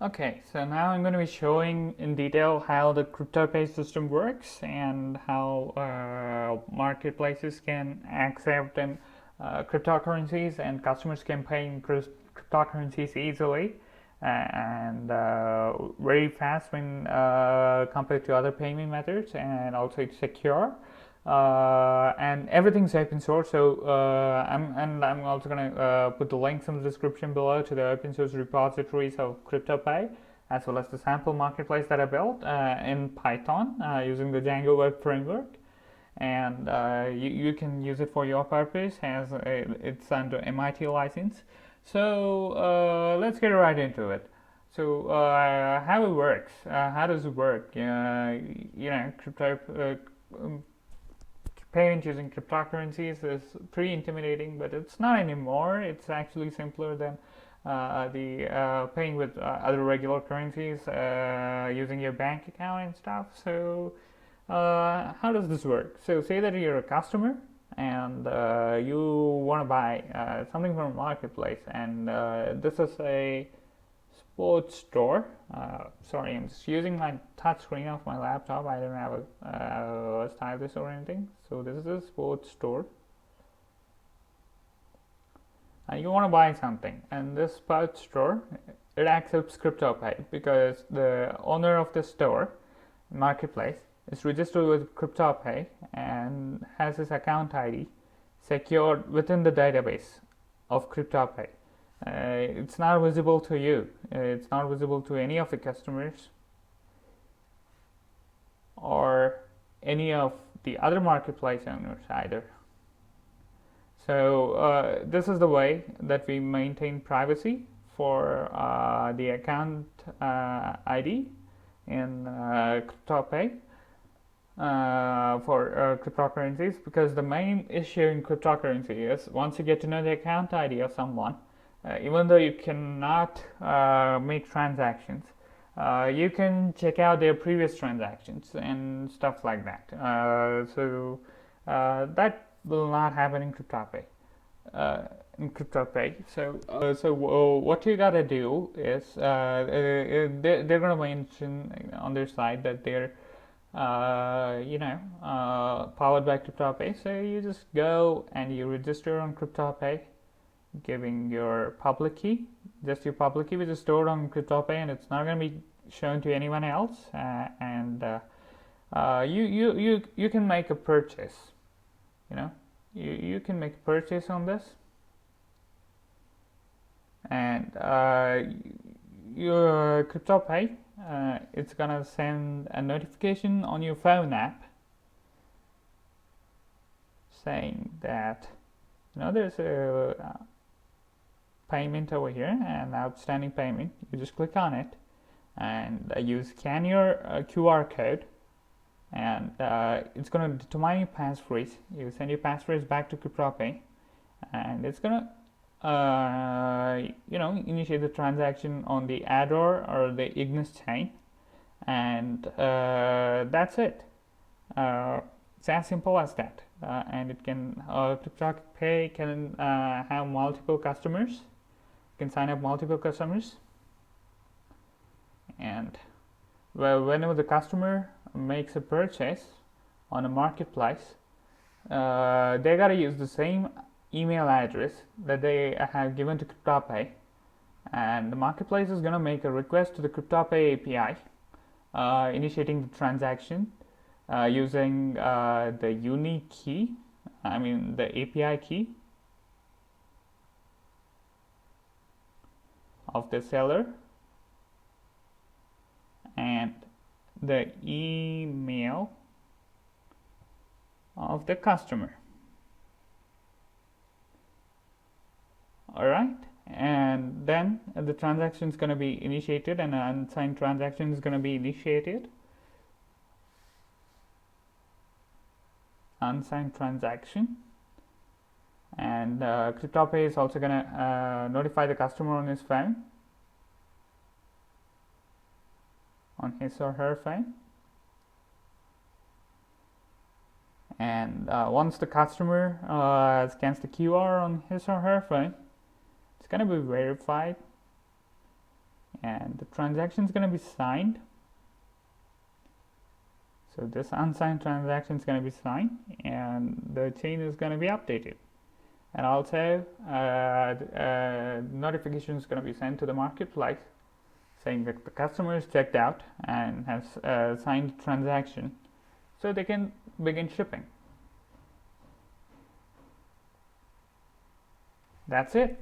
Okay, so now I'm going to be showing in detail how the CryptoPay system works and how marketplaces can accept and cryptocurrencies and customers can pay in cryptocurrencies easily and very fast when compared to other payment methods, and also it's secure. And everything's open source, so I'm also going to put the links in the description below to the open source repositories of CryptoPay, as well as the sample marketplace that I built in Python using the Django web framework. And you can use it for your purpose, as it's under MIT license. So let's get right into it. So how it works? How does it work? Payment using cryptocurrencies is pretty intimidating, but it's not anymore. It's actually simpler than the paying with other regular currencies using your bank account and stuff. So how does this work? So say that you're a customer and you want to buy something from a marketplace, and this is a sports store. Sorry, I'm just using my touch screen of my laptop. I don't have a stylus or anything. So this is a sports store. You want to buy something, and this sports store, it accepts CryptoPay because the owner of the store, marketplace, is registered with CryptoPay and has his account ID secured within the database of CryptoPay. It's not visible to you. It's not visible to any of the customers or any of the other marketplace owners either. So this is the way that we maintain privacy for the account ID in CryptoPay for cryptocurrencies, because the main issue in cryptocurrency is once you get to know the account ID of someone, even though you cannot make transactions, you can check out their previous transactions and stuff like that. So that will not happen in CryptoPay. So what you gotta do is they're gonna mention on their side that they're powered by CryptoPay. So you just go and you register on CryptoPay, giving your public key, just your public key, which is stored on CryptoPay, and it's not going to be shown to anyone else. You can make a purchase. You can make a purchase on this, and your CryptoPay, it's gonna send a notification on your phone app saying that there's a payment over here, an outstanding payment. You just click on it and you scan your QR code, and it's going to determine your passphrase. You send your passphrase back to CryptoPay, and it's going to initiate the transaction on the Ador or the Ignis chain, and that's it. It's as simple as that. And it can CryptoPay can have multiple customers. You can sign up multiple customers, and whenever the customer makes a purchase on a marketplace, they gotta use the same email address that they have given to CryptoPay, and the marketplace is gonna make a request to the CryptoPay API, initiating the transaction using the unique key, the API key of the seller and the email of the customer. Alright, and then the transaction is going to be initiated, and an unsigned transaction is going to be initiated. Unsigned transaction, and CryptoPay is also going to notify the customer on his phone, on his or her phone, and once the customer scans the QR on his or her phone, it's going to be verified, and the transaction is going to be signed. So this unsigned transaction is going to be signed, and the chain is going to be updated. And also, notification is going to be sent to the marketplace saying that the customer is checked out and has signed the transaction, so they can begin shipping. That's it.